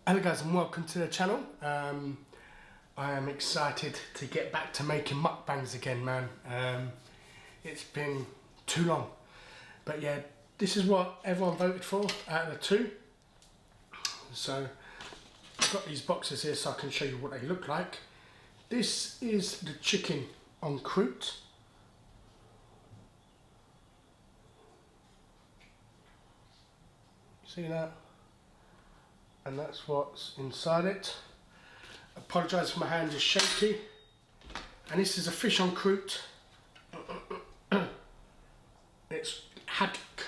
Hello guys and welcome to the channel. I am excited to get back to making mukbangs again, man. It's been too long, but yeah, this is what everyone voted for out of the two. So I've got these boxes here so I can show you what they look like. This is the chicken en croûte. See that? And that's what's inside it. Apologise for my hand is shaky. And this is a fish en croûte. It's haddock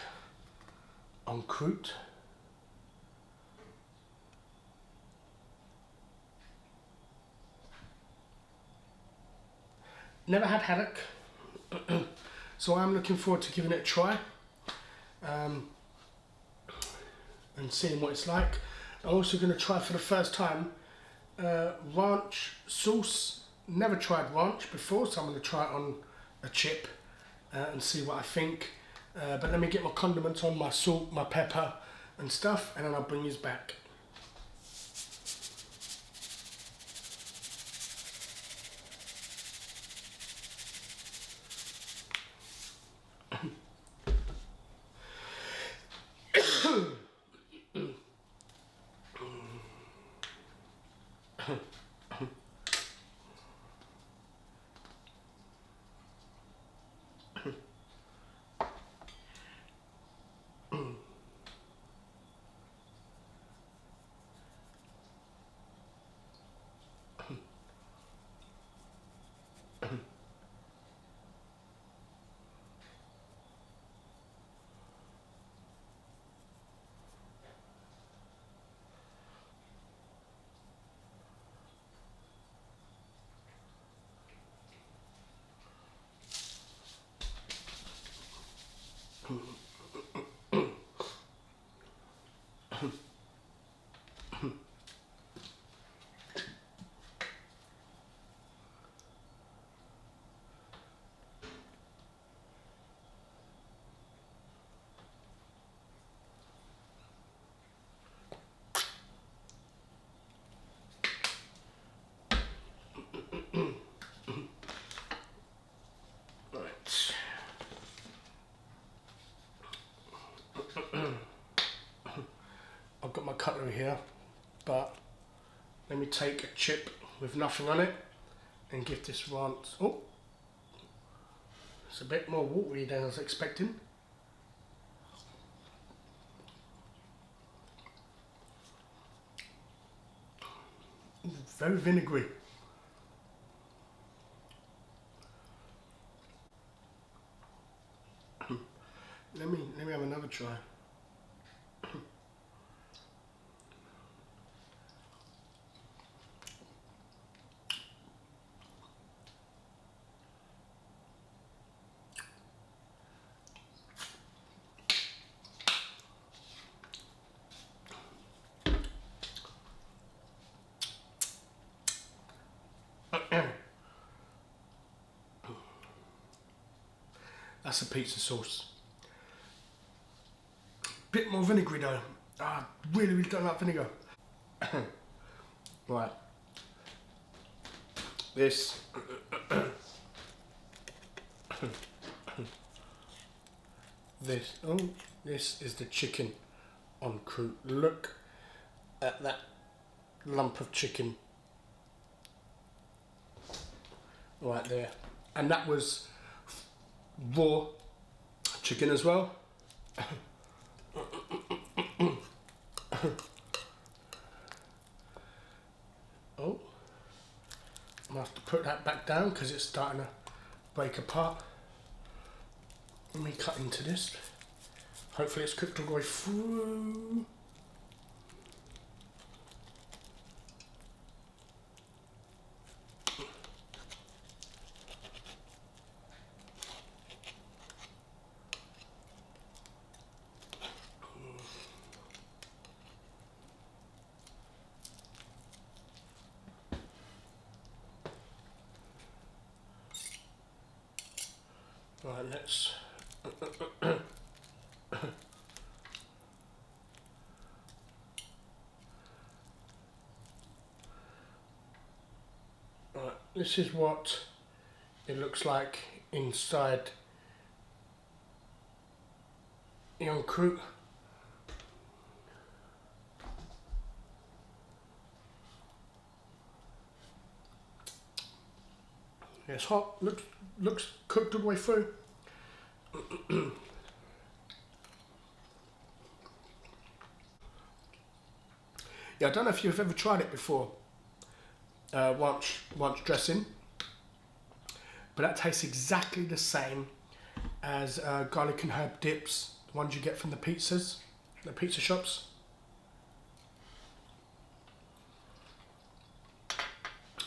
en croûte. Never had haddock, so I'm looking forward to giving it a try and seeing what it's like. I'm also going to try for the first time ranch sauce. Never tried ranch before, so I'm going to try it on a chip and see what I think. But let me get my condiments on, my salt, my pepper and stuff, and then I'll bring you back. I've got my cutlery here, but let me take a chip with nothing on it and give this ranch. Oh, it's a bit more watery than I was expecting. Very vinegary. Let me have another try. That's a pizza sauce. Bit more vinegary though. I really don't like vinegar. Right. This this is the chicken en croûte. Look at that lump of chicken right there, and that was raw chicken as well. Oh, I have to put that back down because it's starting to break apart. Let me cut into this. Hopefully it's cooked all the way through. Right, let's this is what it looks like inside young crew. It's hot. Looks cooked all the way through. Yeah, I don't know if you've ever tried it before. Once dressing, but that tastes exactly the same as garlic and herb dips, the ones you get from the pizza shops.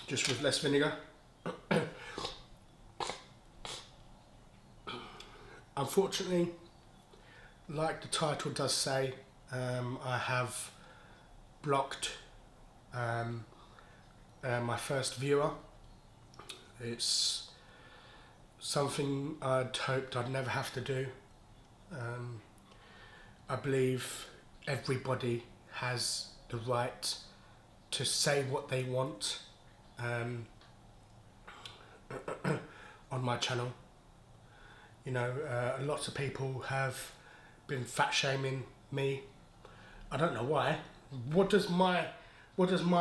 Just with less vinegar. Unfortunately, like the title does say, I have blocked my first viewer. It's something I'd hoped I'd never have to do. I believe everybody has the right to say what they want on my channel. You know, lots of people have been fat shaming me. I don't know why. What does my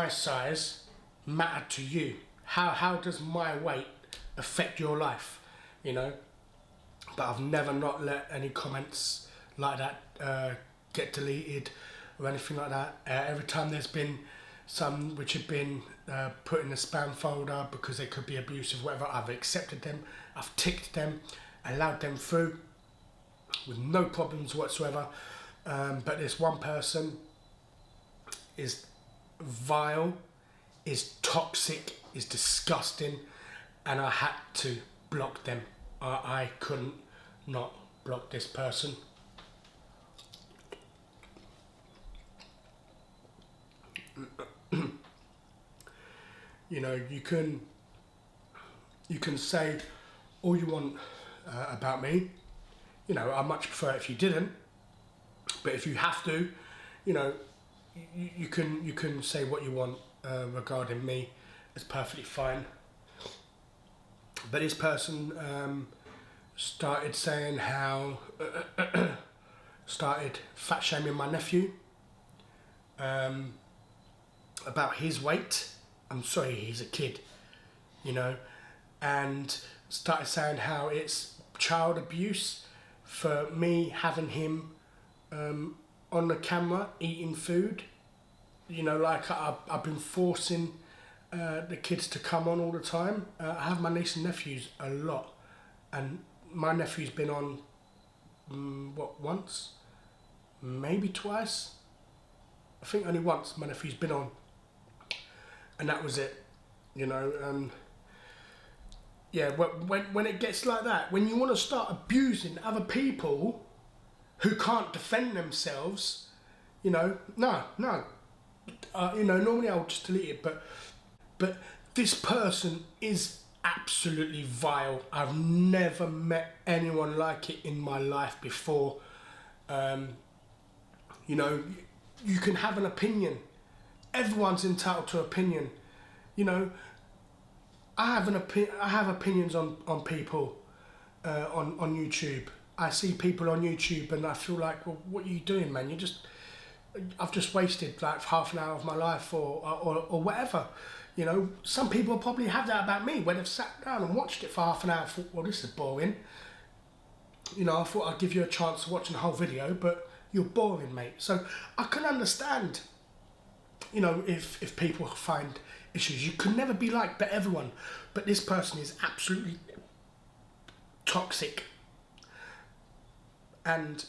size matter to you? How does my weight affect your life? You know, but I've never not let any comments like that get deleted or anything like that. Every time there's been some which have been put in the spam folder because they could be abusive, whatever, I've accepted them, I've ticked them, allowed them through with no problems whatsoever. But this one person is vile, is toxic, is disgusting, and I had to block them. I couldn't not block this person. You know, you can say all you want about me. You know, I much prefer it if you didn't. But if you have to, you know, you can say what you want regarding me. It's perfectly fine. But this person started saying how started fat shaming my nephew about his weight. I'm sorry, he's a kid, you know, and started saying how it's child abuse for me having him on the camera eating food. You know, like I've been forcing the kids to come on all the time. I have my niece and nephews a lot, and my nephew's been on once, maybe twice. I think only once my nephew's been on, and that was it. You know, yeah. When it gets like that, when you want to start abusing other people who can't defend themselves, you know, no. You know, normally I'll just delete it, but this person is absolutely vile. I've never met anyone like it in my life before. You know, you can have an opinion. Everyone's entitled to opinion. You know, I have opinions on people on YouTube. I see people on YouTube and I feel like, well, what are you doing, man? I've just wasted like half an hour of my life or whatever. You know, some people probably have that about me when they've sat down and watched it for half an hour and thought, well, this is boring. You know, I thought I'd give you a chance to watch the whole video, but you're boring, mate. So I can understand, you know, if people find issues. You can never be liked by everyone, but this person is absolutely toxic. And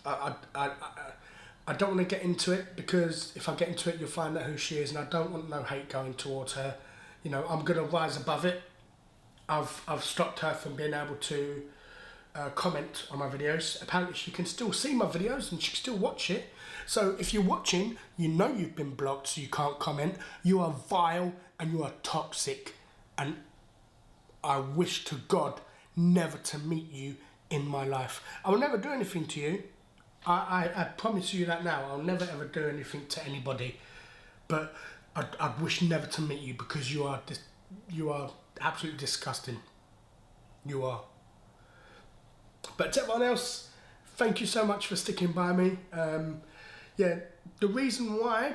I don't want to get into it, because if I get into it, you'll find out who she is, and I don't want no hate going towards her. You know, I'm going to rise above it. I've stopped her from being able to comment on my videos. Apparently she can still see my videos and she can still watch it. So if you're watching, you know you've been blocked, so you can't comment. You are vile and you are toxic, and I wish to God never to meet you in my life. I will never do anything to you. I promise you that now. I'll never ever do anything to anybody, but I wish never to meet you, because you are You are absolutely disgusting. You are. But to everyone else, thank you so much for sticking by me. Yeah, the reason why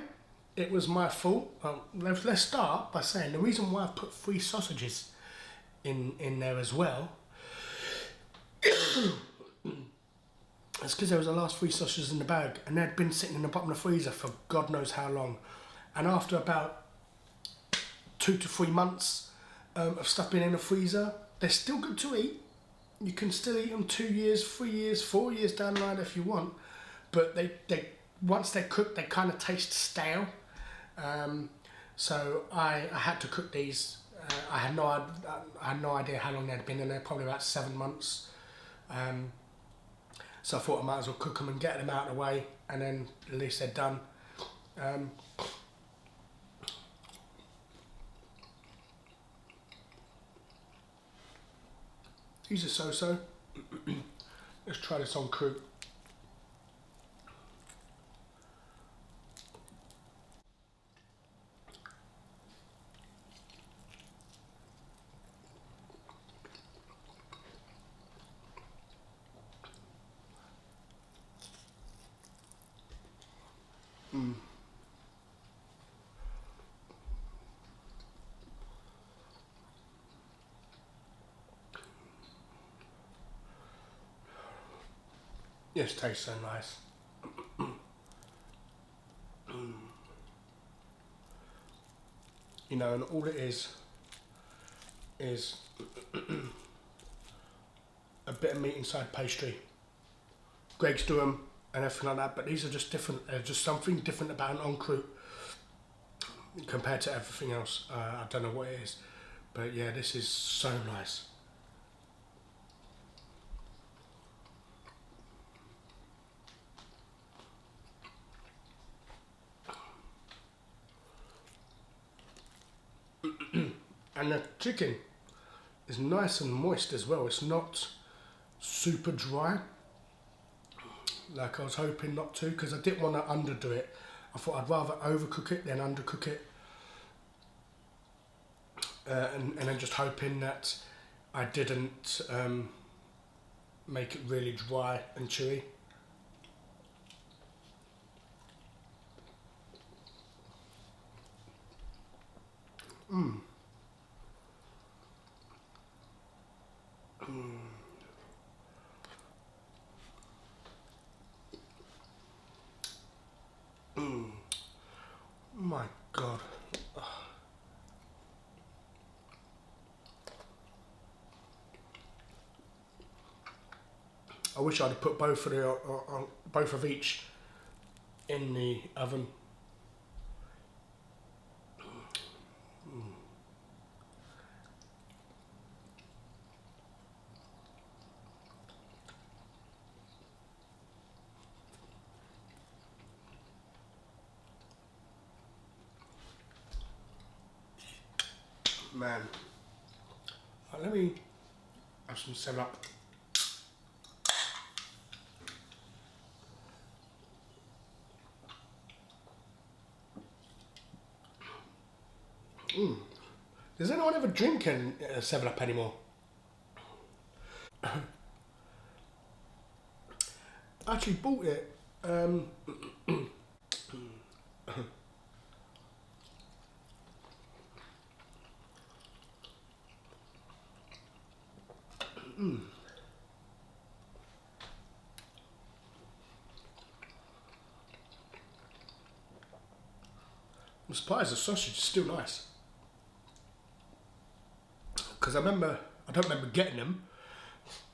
it was my fault, well, let's start by saying the reason why I put 3 sausages in there as well is because there was the last 3 sausages in the bag and they'd been sitting in the bottom of the freezer for God knows how long. And after about 2 to 3 months of stuff being in the freezer, they're still good to eat. You can still eat them 2 years, 3 years, 4 years down the line if you want. But they once they're cooked, they kind of taste stale. So I had to cook these. I had no idea how long they'd been in there, probably about 7 months. So I thought I might as well cook them and get them out of the way, and then at least they're done. These are so-so. Let's try this on crew. Yes, tastes so nice. You know, and all it is a bit of meat inside pastry. Greg's do them and everything like that, but these are just different. There's just something different about an encroute compared to everything else. I don't know what it is, but yeah, this is so nice. And the chicken is nice and moist as well. It's not super dry, like I was hoping not to, because I didn't want to underdo it. I thought I'd rather overcook it than undercook it. And then just hoping that I didn't make it really dry and chewy. My God. I wish I'd have put both of each in the oven. Man, let me have some 7-Up. Does anyone ever drink 7-Up anymore? I actually bought it. I'm surprised the sausage is still nice. Because I don't remember getting them,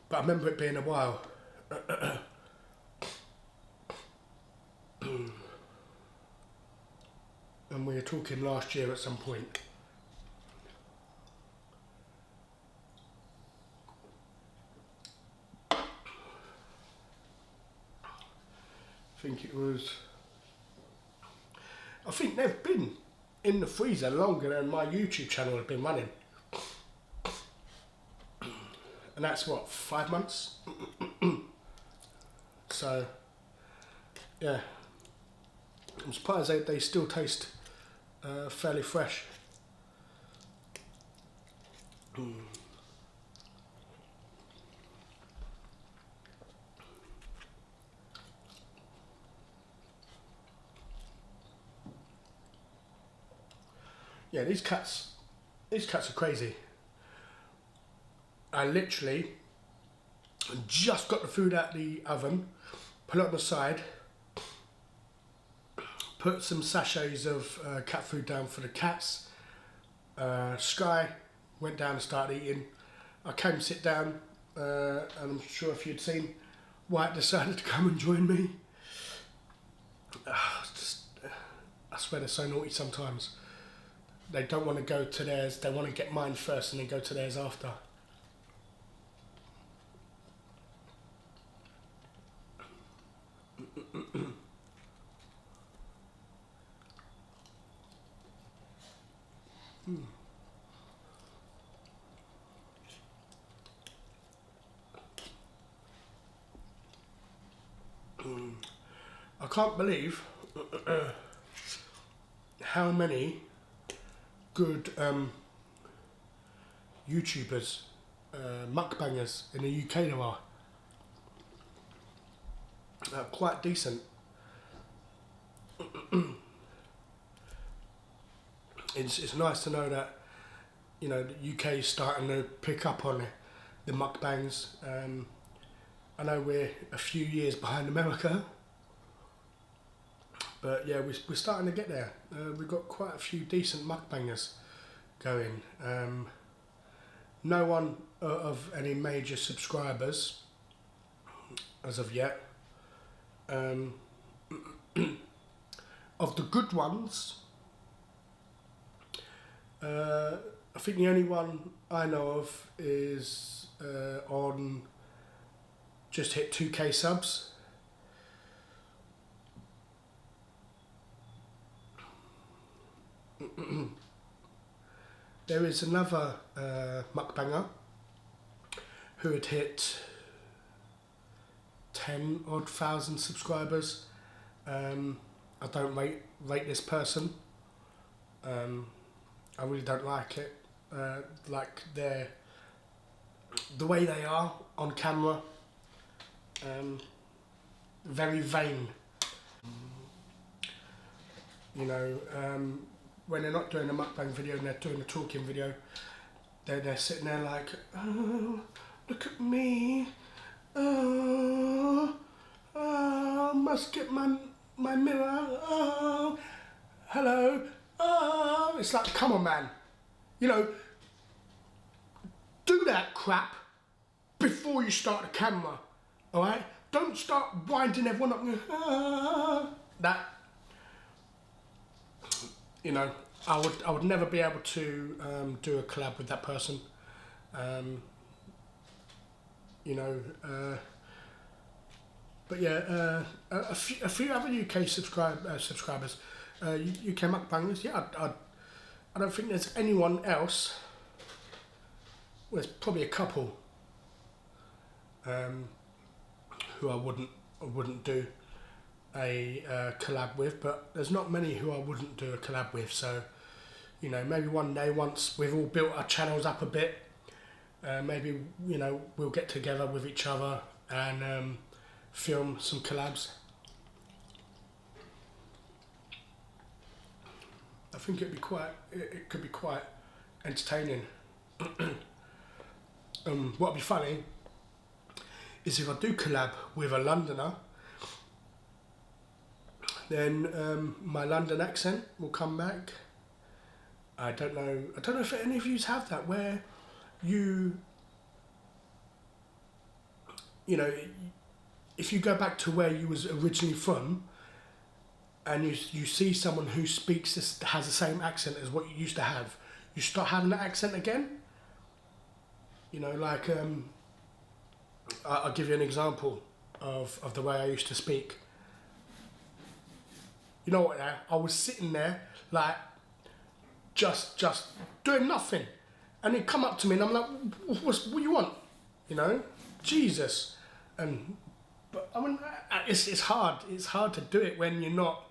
but I remember it being a while. And we were talking last year at some point. I think they've been in the freezer longer than my YouTube channel has been running. And that's what, 5 months? So, yeah. I'm surprised they still taste fairly fresh. Yeah, these cats are crazy. I literally just got the food out the oven, put it on the side, put some sachets of cat food down for the cats. Sky went down and started eating. I came and sit down, and I'm sure if you'd seen, White decided to come and join me. I swear they're so naughty sometimes. They don't want to go to theirs, they want to get mine first and then go to theirs after. I can't believe how many good YouTubers, mukbangers in the UK there are. Quite decent. It's nice to know that, you know, the UK is starting to pick up on the mukbangs. I know we're a few years behind America, but yeah, we're starting to get there. We've got quite a few decent mukbangers going. No one of any major subscribers as of yet. Of the good ones, I think the only one I know of is on just hit 2k subs. There is another mukbanger who had hit 10 odd thousand subscribers. I don't rate this person. I really don't like it. Like the way they are on camera. Very vain. You know, when they're not doing a mukbang video and they're doing a talking video, they're sitting there like, oh, look at me. Oh, must get my mirror. Oh, hello. Oh, it's like, come on, man. You know, do that crap before you start the camera. All right? Don't start winding everyone up. That, you know, I would never be able to do a collab with that person. You know, but yeah, a few other UK subscribers, UK mukbangers. Yeah, I don't think there's anyone else. Well, there's probably a couple who I wouldn't do a collab with, but there's not many who I wouldn't do a collab with. So, you know, maybe one day once we've all built our channels up a bit, maybe, you know, we'll get together with each other and film some collabs. I think it could be quite entertaining. What'd be funny is if I do collab with a Londoner, then my London accent will come back. I don't know if any of you have that, where you know, if you go back to where you was originally from, and you see someone who speaks this, has the same accent as what you used to have, you start having that accent again. You know, like I'll give you an example of the way I used to speak. You know what? I was sitting there like just doing nothing, and he'd come up to me, and I'm like, "What you want?" You know, Jesus. But I mean, it's hard. It's hard to do it when you're not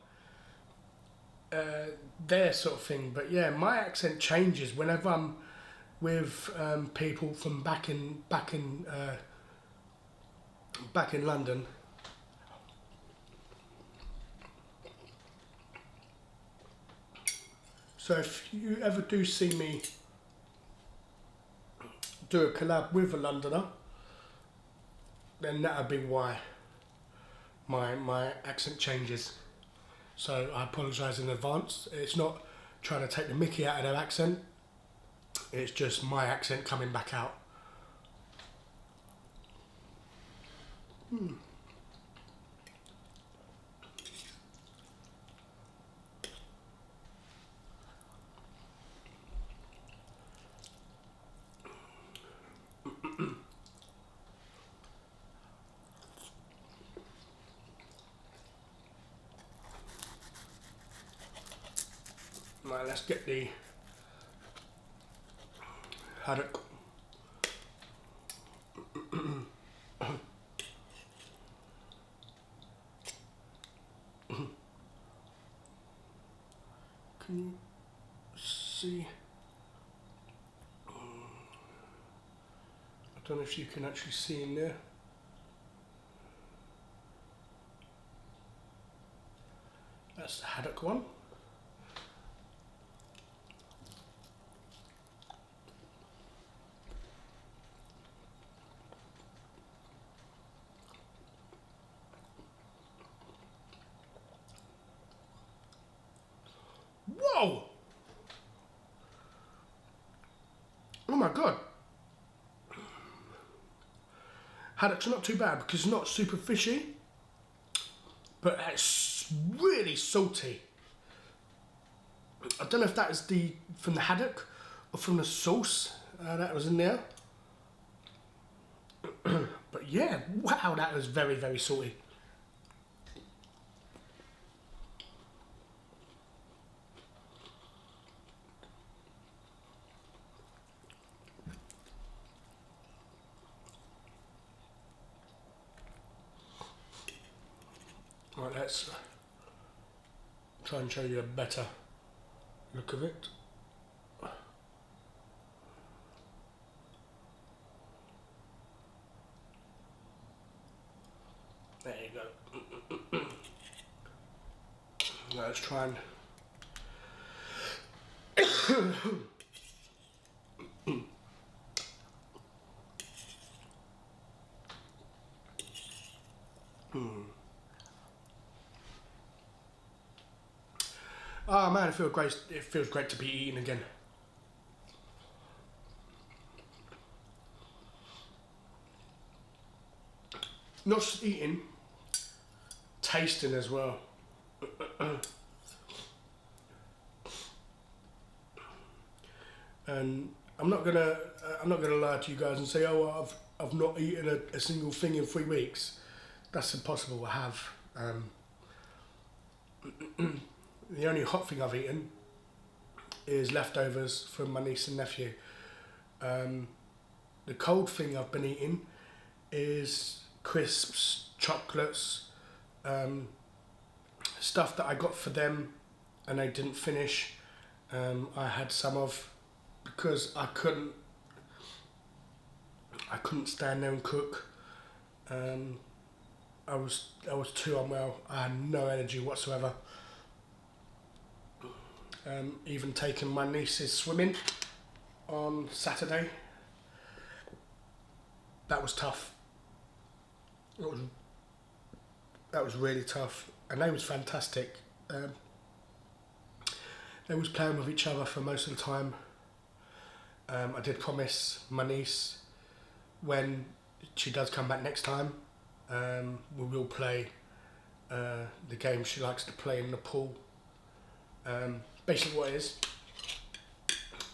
there, sort of thing. But yeah, my accent changes whenever I'm with people from back in London. So if you ever do see me do a collab with a Londoner, then that'll be why my accent changes. So I apologise in advance. It's not trying to take the mickey out of their accent, it's just my accent coming back out. Right, let's get the haddock. Can you see? I don't know if you can actually see in there. That's the haddock one. Whoa! Oh my god. Haddock's not too bad because it's not super fishy, but it's really salty. I don't know if that is from the haddock or from the sauce that was in there. But yeah, wow, that was very, very salty. Right, let's try and show you a better look of it. There you go. Let's try and Oh man, it feels great. It feels great to be eating again. Not just eating, tasting as well. And I'm not gonna lie to you guys and say, oh, well, I've not eaten a single thing in 3 weeks. That's impossible. I have. The only hot thing I've eaten is leftovers from my niece and nephew. The cold thing I've been eating is crisps, chocolates, stuff that I got for them and they didn't finish. I had some of, because I couldn't stand there and cook. I was too unwell. I had no energy whatsoever. Even taking my nieces swimming on Saturday. That was tough. That was really tough, and they was fantastic. They was playing with each other for most of the time. I did promise my niece when she does come back next time, we will play the game she likes to play in the pool. Basically what it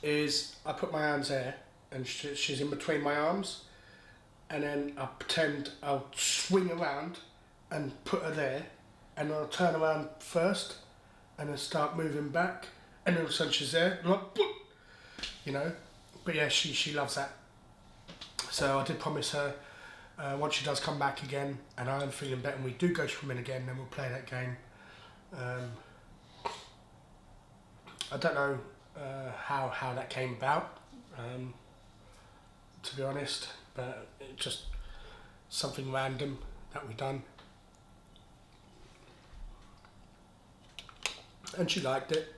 is I put my hands there and she's in between my arms, and then I pretend I'll swing around and put her there, and I'll turn around first and then start moving back, and all of a sudden she's there, and like, boop, you know. But yeah, she loves that. So I did promise her once she does come back again and I am feeling better and we do go swimming again, then we'll play that game. I don't know how that came about. to be honest, but it's just something random that we done. And she liked it.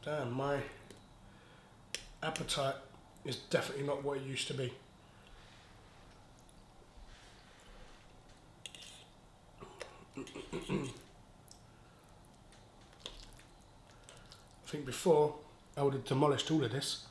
Damn, my appetite is definitely not what it used to be. I think before I would have demolished all of this.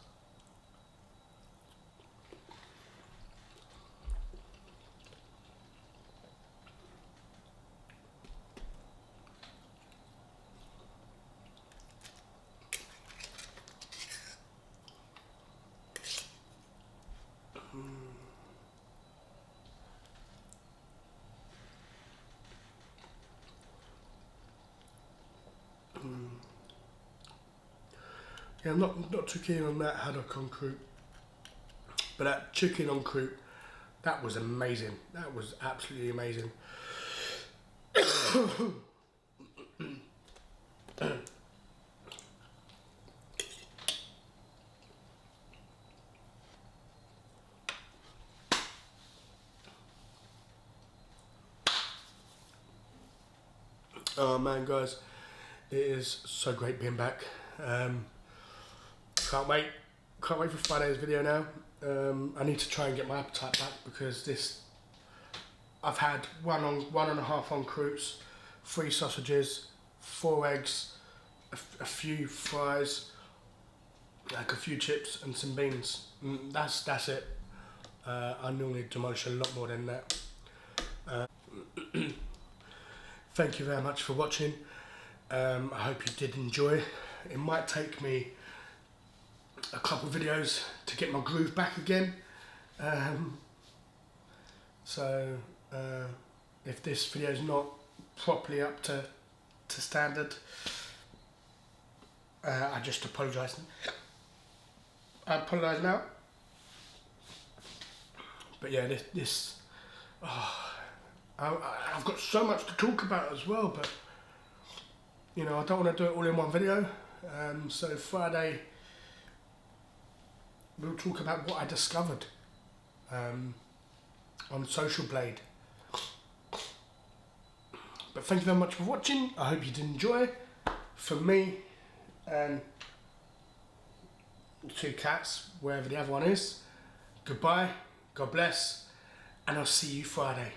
Yeah, I'm not too keen on that haddock on croute, but that chicken on croute, that was amazing. That was absolutely amazing. Oh man, guys, it is so great being back. Can't wait for Friday's video now. I need to try and get my appetite back because I've had one and a half on croutes, 3 sausages, 4 eggs, a few fries, like a few chips and some beans. That's it. I normally demolish a lot more than that. Thank you very much for watching. I hope you did enjoy. It might take me a couple of videos to get my groove back again. So if this video is not properly up to standard, I just apologise. I apologise now. But yeah, I've got so much to talk about as well, but you know, I don't want to do it all in one video. So Friday we'll talk about what I discovered on Social Blade. But thank you very much for watching. I hope you did enjoy. From me and the 2 cats, wherever the other one is, goodbye, God bless, and I'll see you Friday.